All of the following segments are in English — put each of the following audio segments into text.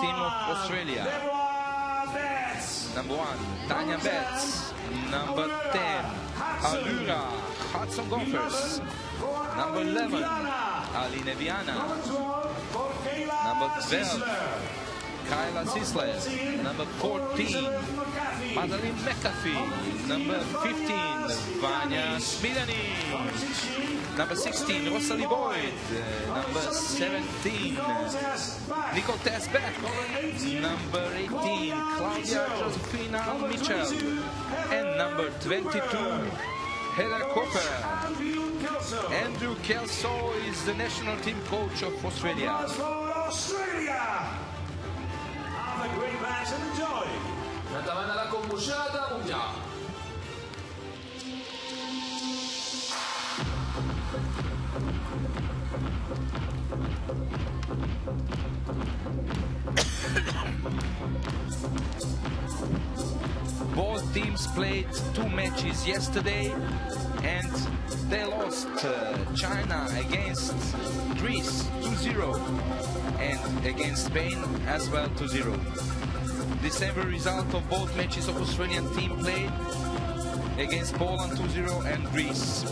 team of Australia. Number 1, Tanya BETHS. Number 10, Allira, HUDSON Gophers. Number 11, Aline VIANA. Number 12, Kayla ZISSLER. Number 14, Madeleine MCAFEE. Number 15, Vanja SMILJANIC. Number 16, Rosalie. Number 17, Nicole back. Number 18, Claudia Mitchell. And number 22, Heather Cooper. Andrew Kelso is the national team coach of Australia. Have a great match and enjoy. نتمنى لكم مشاهدة ممتعة. Both teams played 2 matches yesterday and they lost. China against Greece 2-0 and against Spain as well 2-0. The same result of both matches of Australian team played against Poland 2-0 and Greece.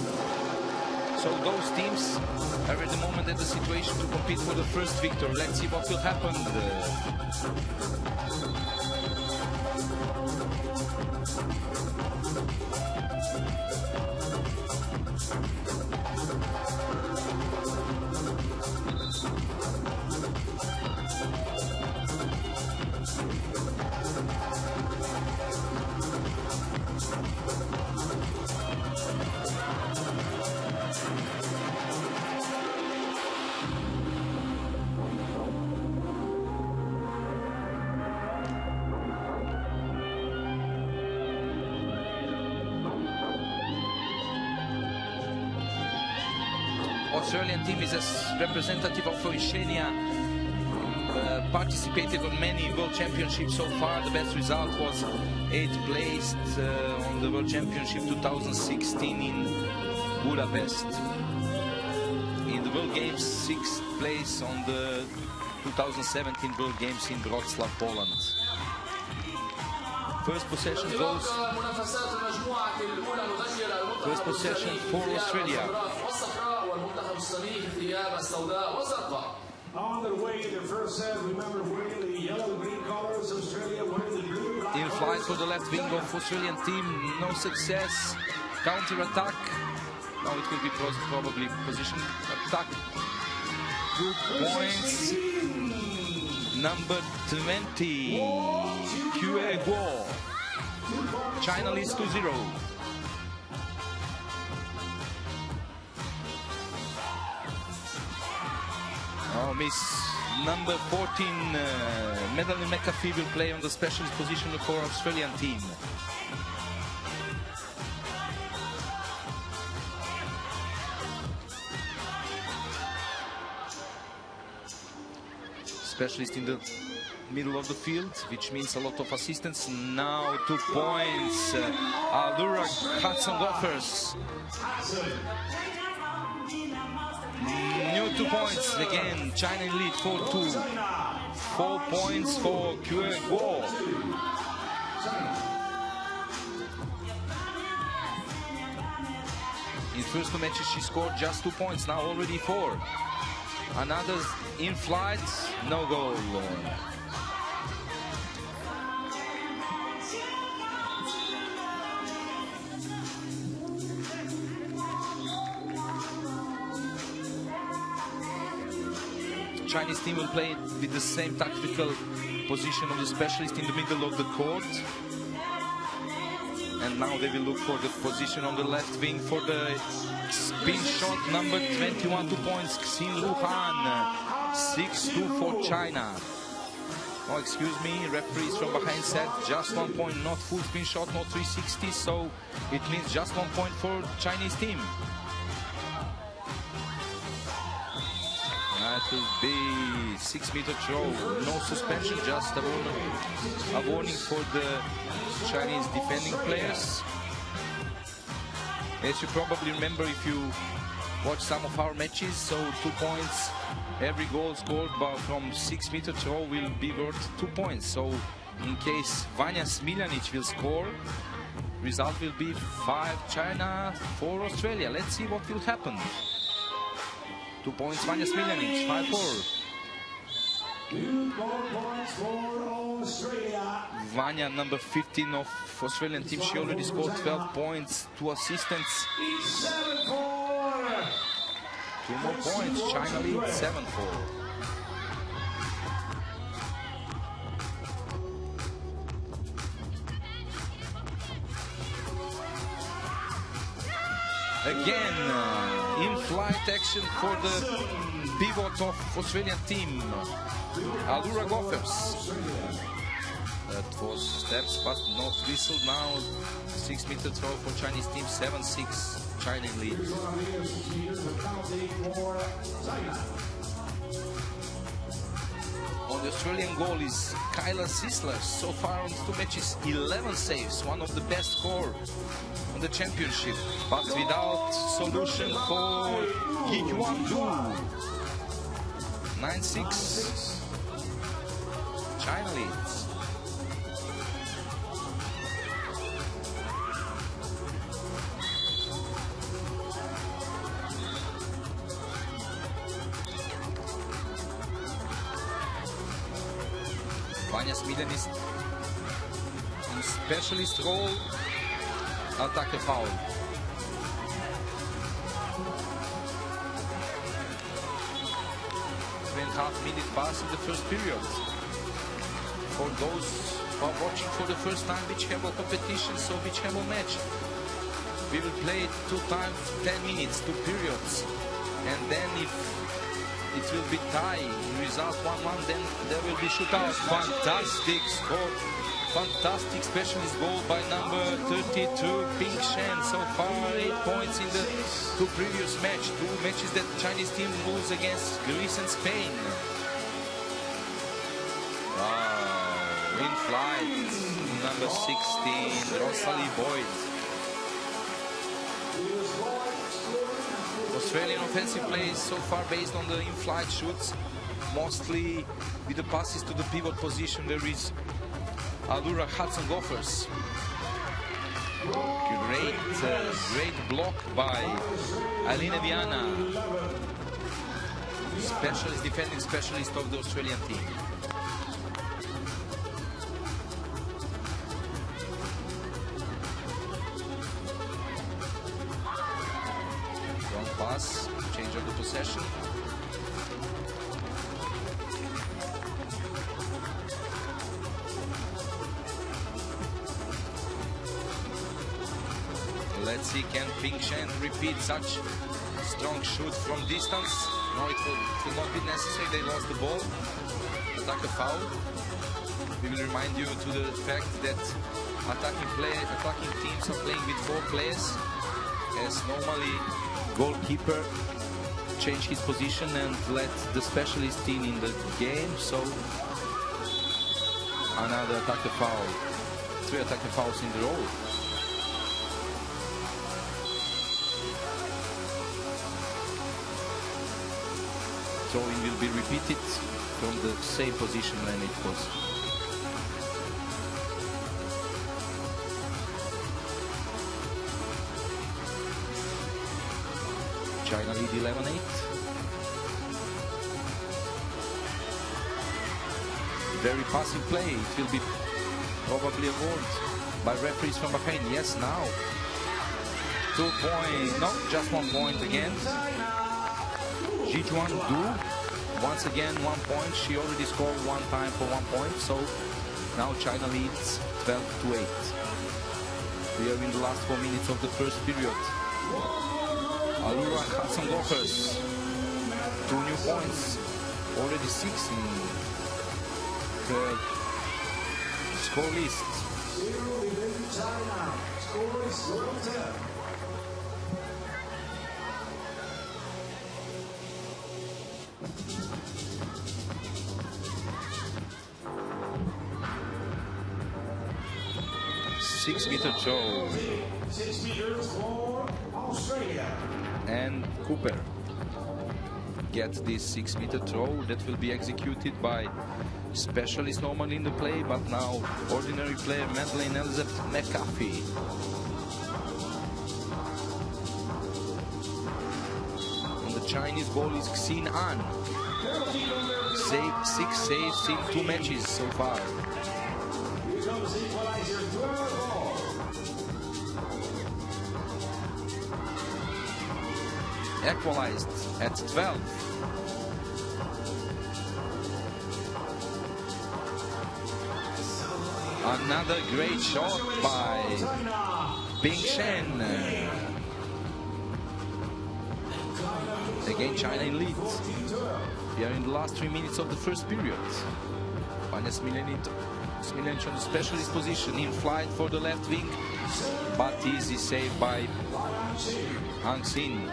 So those teams are at the moment in the situation to compete for the first victory. Let's see what will happen. Australian team is a representative of Oceania, participated on many World Championships so far. The best result was 8th place on the World Championship 2016 in Budapest. In the World Games, 6th place on the 2017 World Games in Wrocław, Poland. First possession goes. First possession for Australia. On their way to the first set, remember wearing the yellow-green colors, Australia wearing the blue. In flight for the left wing of Australian team, no success. Counter-attack. Now it will be probably position attack. Good points. Number 20, Qiuyue. China leads 2-0. Oh, miss. Number 14, Madeleine MCAFEE will play on the specialist position for Australian team. Specialist in the middle of the field, which means a lot of assistance. Now 2 points. Allira, HUDSON Gophers. New 2 points again. China in lead 4-2. 4 points for Qiuyue. In first 2 matches she scored just 2 points. Now already 4. Another in flight, no goal. Chinese team will play with the same tactical position of the specialist in the middle of the court. And now they will look for the position on the left wing for the spin shot. Number 21, 2 points, Xinru, 6-2 for China. Oh, excuse me, referees from behind said just 1 point, not full spin shot, not 360, so it means just 1 point for Chinese team. That will be 6-meter throw, no suspension, just a warning for the Chinese defending players. As you probably remember, if you watch some of our matches, so 2 points. Every goal scored from 6-meter throw will be worth 2 points. So in case Vanja SMILJANIC will score, result will be 5 China, 4 Australia. Let's see what will happen. 2 points Vanja SMILJANIC, 5-4. 2 points for Australia. Vanja, number 15 of Australian team, she already scored 12 points, 2 assistants. 7-4. 2 more points, China leads 7-4. Again, in-flight action for the pivot of Australian team, Allira Gophers. That was steps, but not whistled now. 6-meter throw for Chinese team, 7-6, China in lead. On the Australian goal is Kayla ZISSLER. So far on 2 matches, 11 saves, one of the best score on the championship, but without solution for Jijuan. 9-6, China leads. Vanja SMILJANIC in specialist role, attack a foul. 3.5 minutes pass in the first period. For those who are watching for the first time beach handball competition, so beach handball match, we will play 2 times 10 minutes, 2 periods, and then if it will be tie, result 1-1, then there will be shootout. Fantastic score, fantastic specialist goal by number 32, Ping Shen. So far 8 points in the 2 previous match, 2 matches that Chinese team lose against Greece and Spain. Wow, in flight, number 16, Rosalie Boyd. Australian offensive plays so far based on the in-flight shoots, mostly with the passes to the pivot position. There is Allira HUDSON Gophers. Great block by Aline VIANA, defending specialist of the Australian team. Pass, change of the possession. Let's see, can Ping Shen repeat such strong shoot from distance? No, it will not be necessary. They lost the ball. Attack a foul. We will remind you to the fact that attacking teams are playing with 4 players, as normally goalkeeper change his position and let the specialist in the game. So another attacker foul, 3 attacker fouls in the row. Throwing will be repeated from the same position when it was. China lead 11-8. Very passive play. It will be probably awarded by referees from Bahrain. Yes, now. 2 points. No, just 1 point again. Jijuan once again 1 point. She already scored 1 time for 1 point. So now China leads 12-8. We are in the last 4 minutes of the first period. Allira HUDSON Gophers, 2 new points, already 6 in the score list. Score is 6-meter throw. 6 meters for Australia. and Cooper get this 6-meter throw that will be executed by specialists normally in the play, but now ordinary player Madeleine Elizabeth McAfee. And the Chinese ball is Xinru. 6 saves in 2 matches so far. Equalized at 12. Another great shot by Shen. Again, China in lead. We are in the last 3 minutes of the first period. Vanja Smiljanic on the specialist position in flight for the left wing, but easy save by Hang Xin.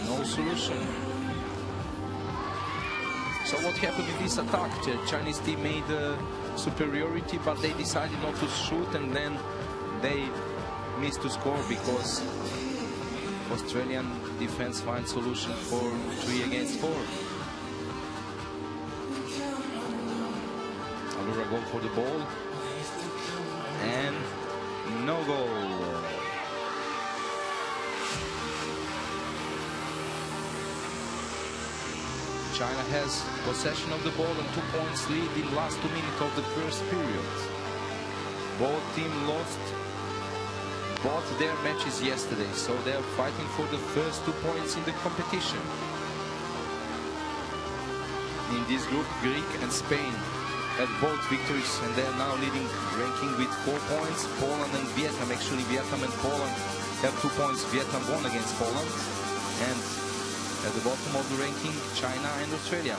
No solution. So what happened in this attack? The Chinese team made superiority, but they decided not to shoot, and then they missed to score because Australian defense finds solution for 3 against 4. Allira go for the ball, and no goal. China has possession of the ball and 2 points lead in the last 2 minutes of the first period. Both teams lost both their matches yesterday, so they are fighting for the first 2 points in the competition. In this group, Greek and Spain had both victories, and they are now leading ranking with 4 points. Poland and Vietnam, actually Vietnam and Poland have 2 points. Vietnam won against Poland, and at the bottom of the ranking, China and Australia.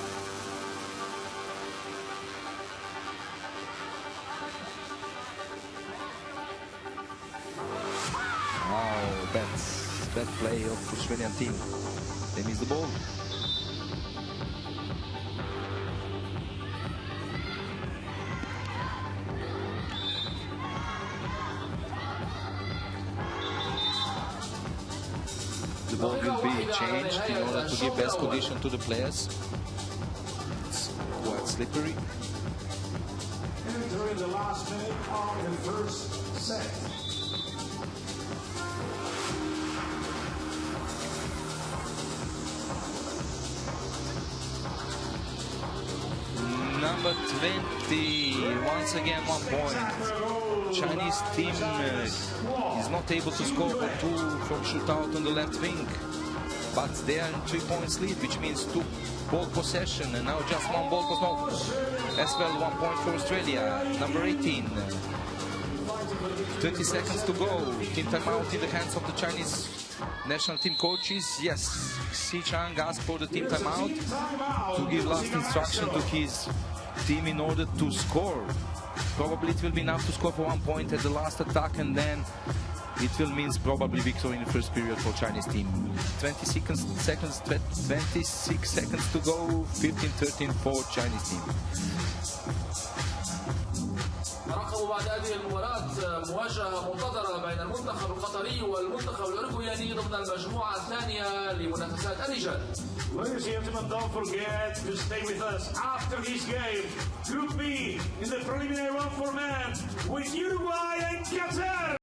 Wow, bad play of the Australian team. They missed the ball. The ball will be changed in order to give best condition to the players. It's quite slippery. Entering the last minute of the first set. Number 20, once again 1 point. Chinese team is not able to score for 2 from shootout on the left wing, but they are in 3 points lead, which means 2 ball possession, and now just 1 ball possession. As well, 1 point for Australia. Number 18. 30 seconds to go. Team timeout in the hands of the Chinese national team coaches. Yes, Xi Chang asked for the team timeout to give last instruction to his team in order to score. Probably it will be enough to score for 1 point at the last attack, and then it will mean probably victory in the first period for Chinese team. 26 seconds to go. 15-13 for Chinese team. ترقبوا بعد هذه المباراة مواجهة منتظرة بين المنتخب القطري والمنتخب الأورجواني ضمن المجموعة الثانية لمنافسات الرجال. Ladies and gentlemen, don't forget to stay with us after this game. Group B in the preliminary round for men with Uruguay and Qatar.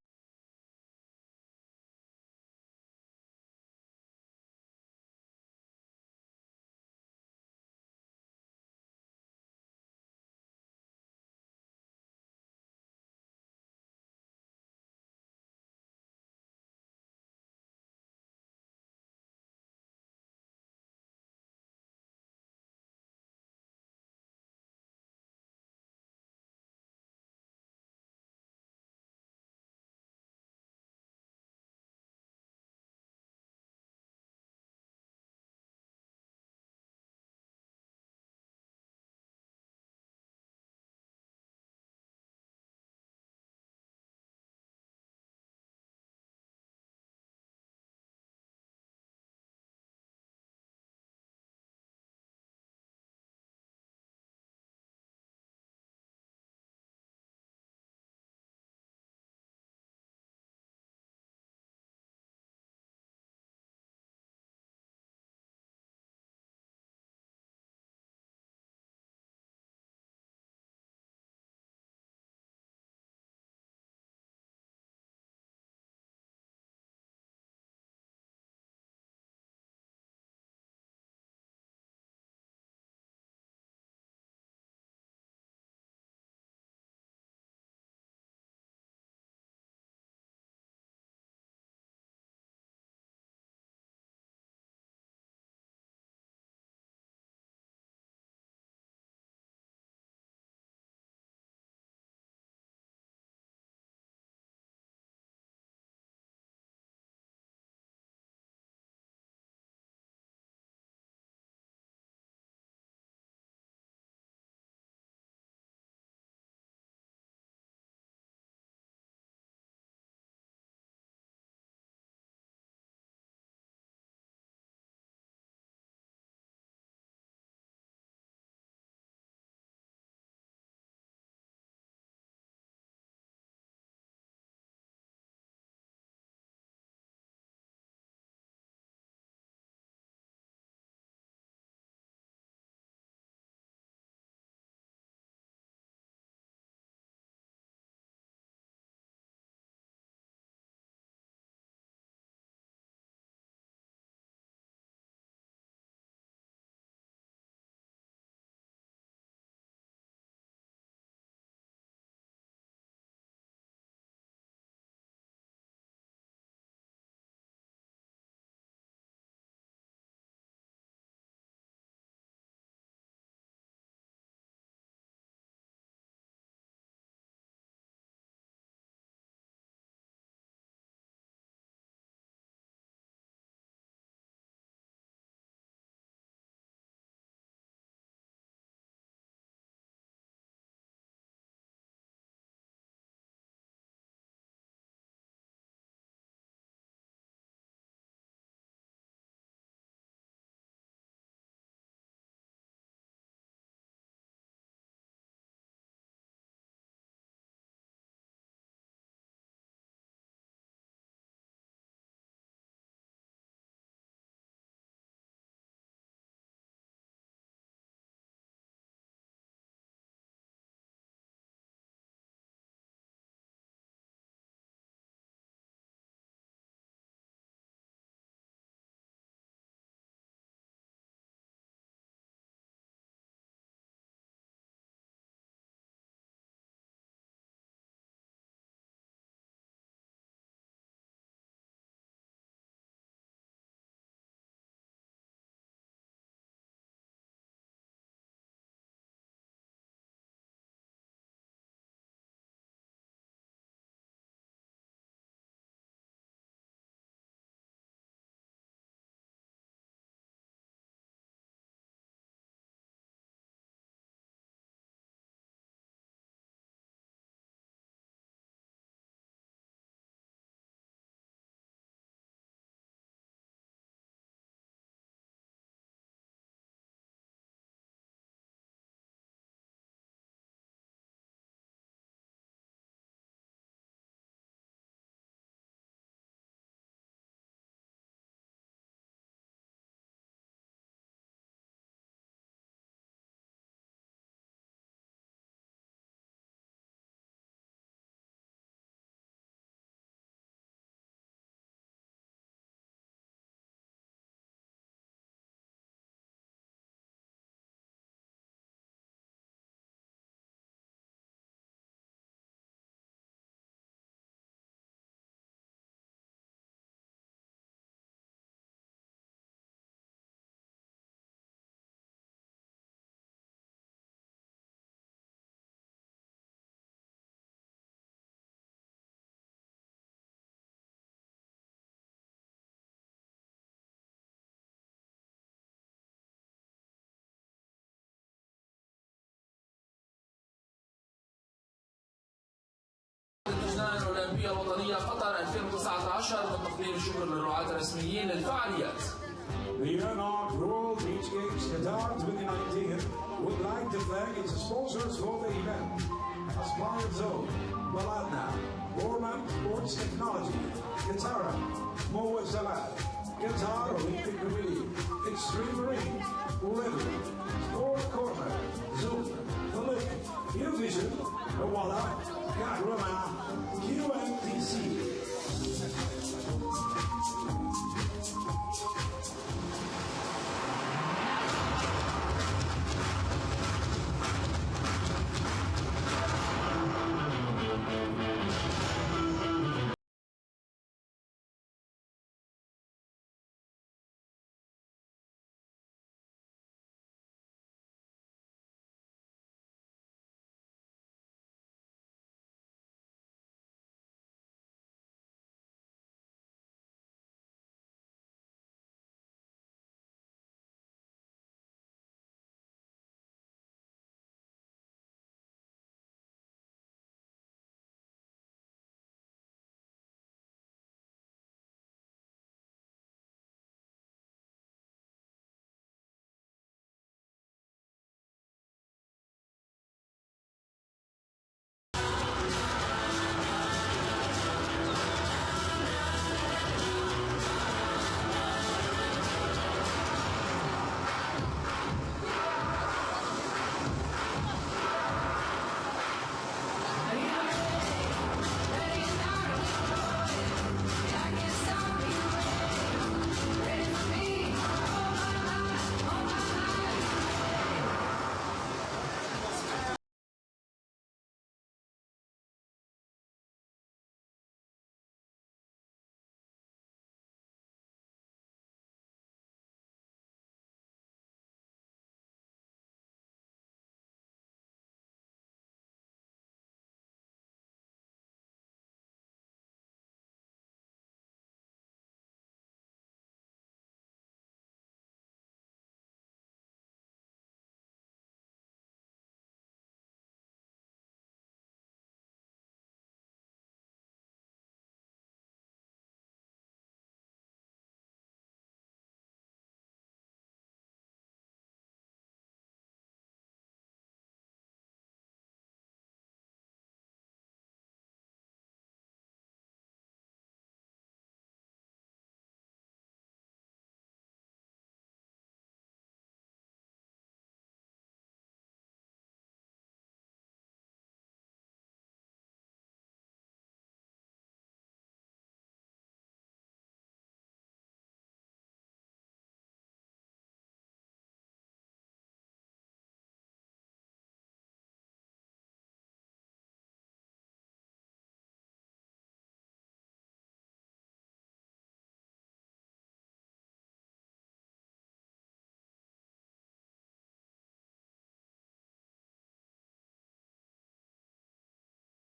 الأولمبية الوطنية قطر 2019 من تقديم الشكر للرعاة الرسميين للفعاليات. The ANOC World Beach Games Qatar 2019 would like to thank its sponsors for the event. Aspired Zone, BETHS, Gorman Sports Technology, Qatar, Moa Salah, Qatar Olympic Committee, Extreme Marine, River, Sport Corner, Zoom, The Look, Vision, Awala, Al-Gharafa, QMTC.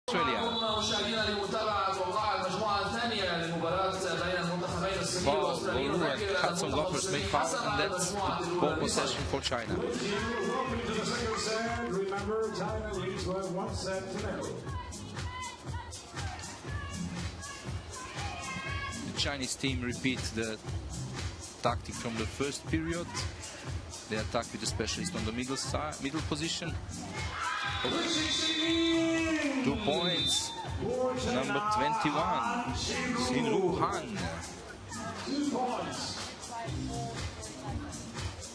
Australia. مشاهدينا لمتابعة وقع المجموعة الثانية للمباراة بين المنتخبين الصيني والأسترالي ونأكد أن HUDSON المنتخب Gophers الصيني make foul حسم and that's المجموعة ball الأولى possession for China. Welcome to the second set. Remember, China leads by 1 set to 0. The Chinese team repeats the tactic from the first period. They attack with the specialist on the middle position. 2 points. Number 21, Yuhan. 2 points.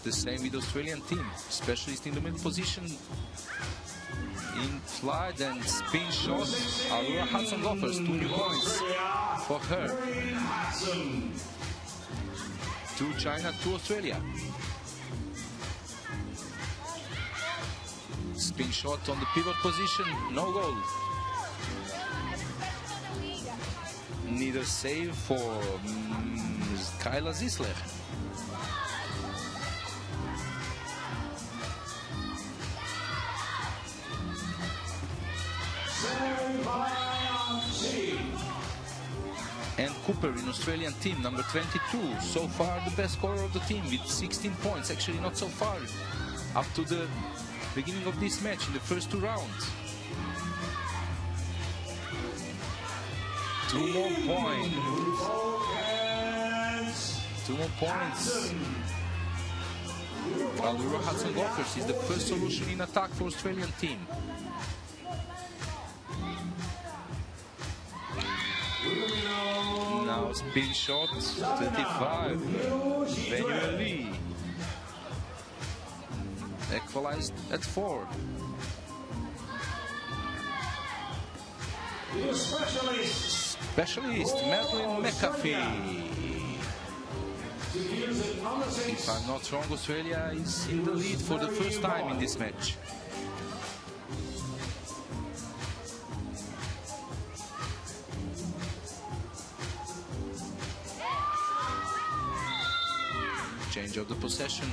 The same with the Australian team. Specialist in the middle position. In flight and spin shot. Allira HUDSON Gophers, 2 new points for her. 2 China, 2 Australia. Spin shot on the pivot position, no goal. Neither save for Kayla ZISSLER. And Cooper in Australian team, number 22. So far the best scorer of the team with 16 points. Actually not so far. Up to the beginning of this match in the first 2 rounds. 2 more points. 2 more points. Allira HUDSON Golfers is the first solution in attack for Australian team. Now spin shot, 35. Wenyue equalized at 4. Specialist Madeleine MCAFEE. If I'm not wrong, Australia is in the lead for the first time in this match. Change of the possession.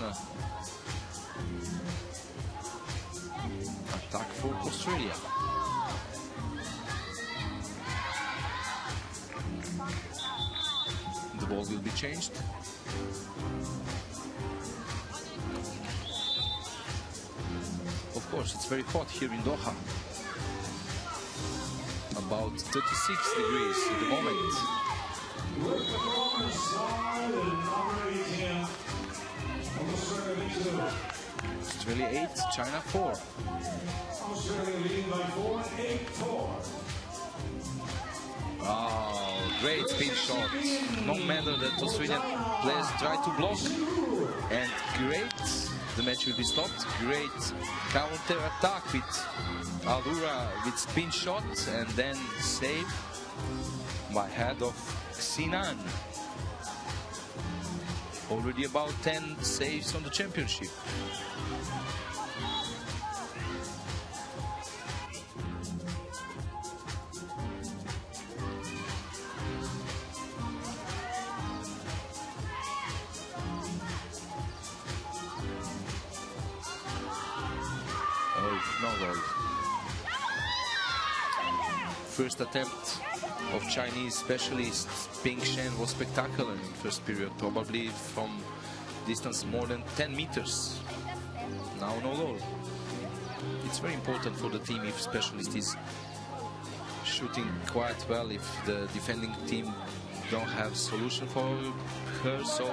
Attack for Australia. The ball will be changed. Of course, it's very hot here in Doha. About 36 degrees at the moment. 28, China 4. Oh, great spin shot. No matter that Australian players try to block. And great, the match will be stopped. Great counter attack with Allira with spin shot and then save by head of Xinan. Already about 10 saves on the championship. Oh, no goal. First attempt of Chinese specialist Ping Shen was spectacular in first period, probably from distance more than 10 meters. Now no goal. It's very important for the team if specialist is shooting quite well, if the defending team don't have solution for her, so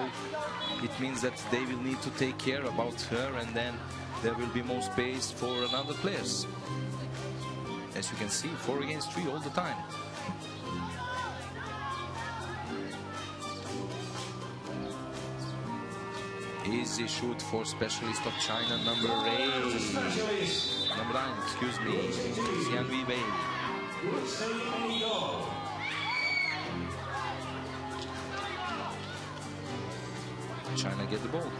it means that they will need to take care about her, and then there will be more space for another players. As you can see, 4 against 3 all the time. Easy shoot for specialist of China, number 9, excuse me, Xianji. China get the ball.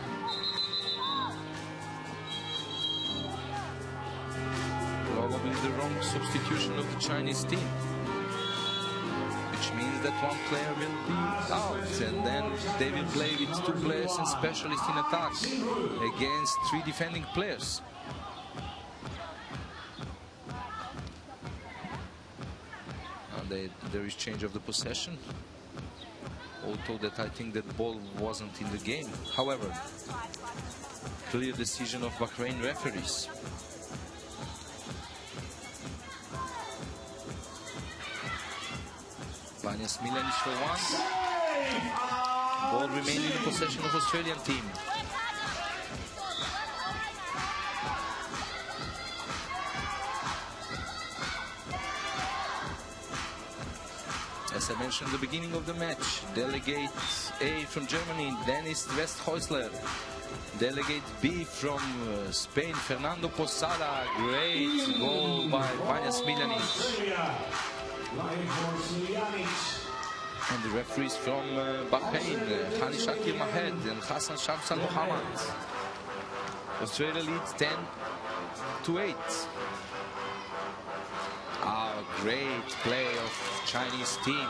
Probably the wrong substitution of the Chinese team, which means that one player will be out, and then they will play with 2 players and specialists in attack against 3 defending players. And there is change of the possession, although that I think that ball wasn't in the game. However, clear decision of Bahrain referees. SMILJANIC for 1. Ball remaining in possession of Australian team. As I mentioned at the beginning of the match, delegate A from Germany, Dennis Westhäusler. Delegate B from Spain, Fernando Posada. Great goal by Vanja SMILJANIC. And the referees from Bahrain, Hani Shakir Mahed and Hassan Shamsan Muhammad. Australia leads 10-8. Great play of Chinese team.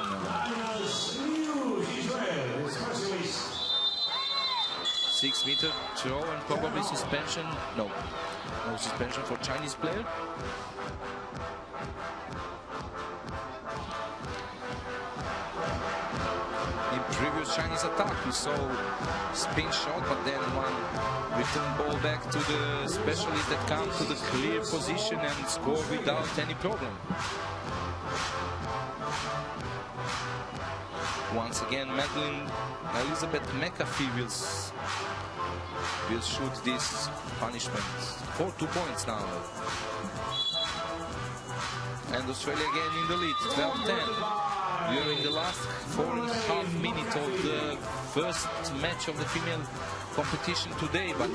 6-meter throw and probably suspension. No suspension for Chinese player. In previous Chinese attack, we saw spin shot, but then one return ball back to the specialist that come to the clear position and score without any problem. Once again, Madeleine Elizabeth McAfee will shoot this punishment for 2 points now. And Australia again in the lead, 12-10. We are in the last 4.5 minutes of the first match of the female competition today, but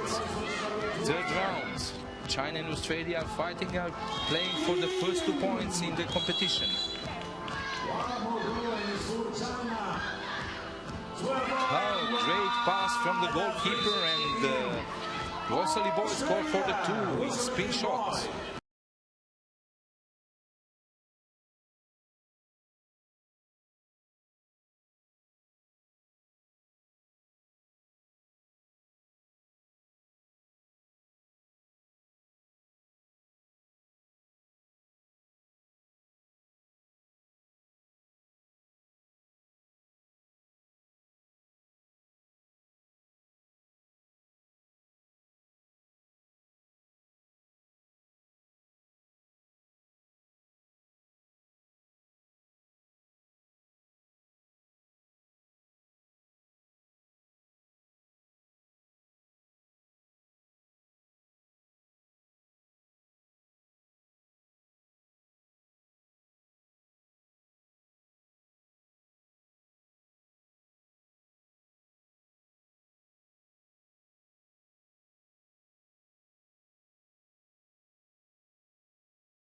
third round. China and Australia are fighting, are playing for the first 2 points in the competition. Oh, great pass from the goalkeeper, and Rosalie boy scored for the 2 in spin shot.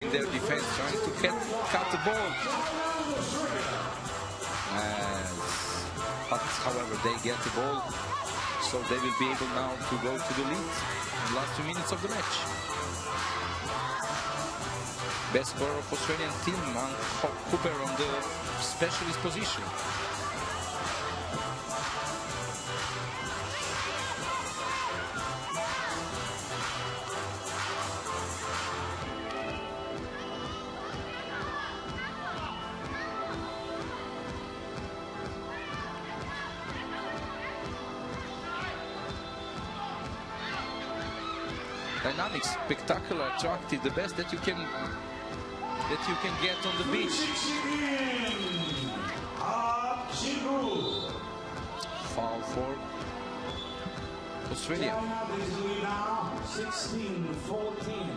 Their defense trying to cut the ball. But however, they get the ball, so they will be able now to go to the lead in the last 2 minutes of the match. Best scorer of Australian team, Cooper on the specialist position. Dynamic, spectacular, attractive, the best that you can get on the beach. Foul for Australia. 16-14.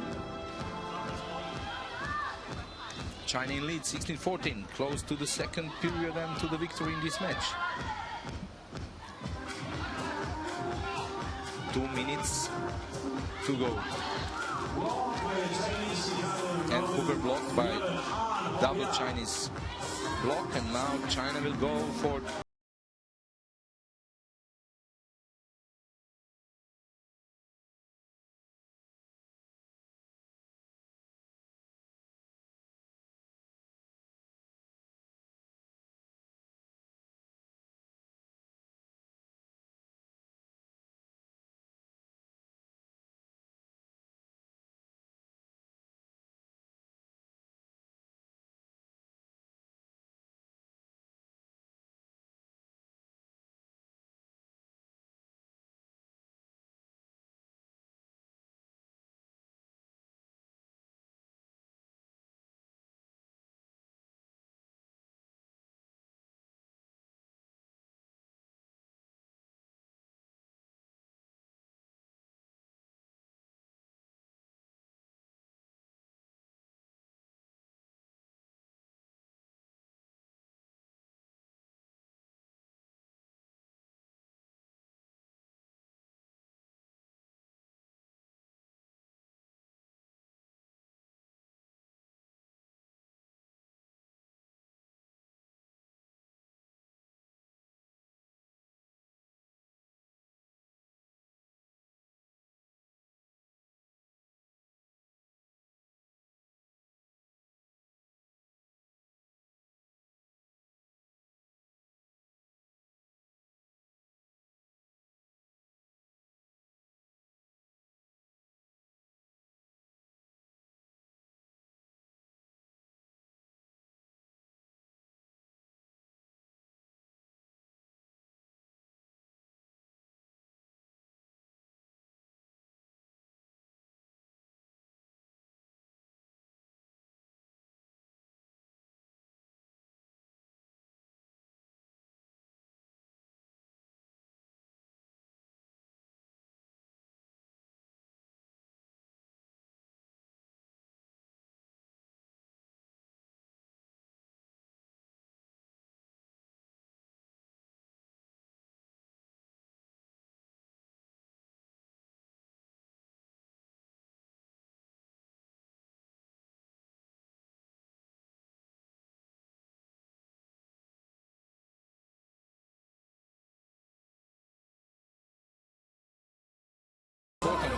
China in lead, 16-14, close to the second period and to the victory in this match. 2 minutes to go. And Cooper blocked by double Chinese block, and now China will go for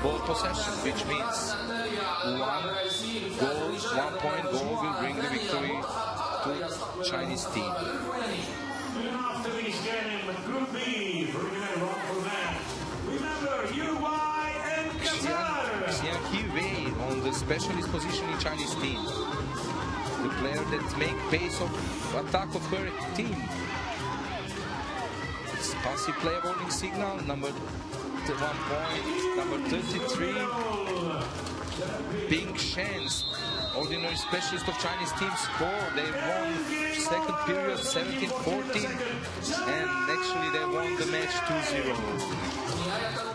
ball possession, which means 1 point goal will bring the victory to Chinese team. And after this game, Group B for United for men. Remember, Uruguay and Qatar. Qiuyue on the specialist position in Chinese team. The player that make pace of attack of her team. It's passive player bowling signal, number 1 point, number 33. Ping Shen's ordinary specialist of Chinese team score. They won second period 17-14 and actually they won the match 2-0.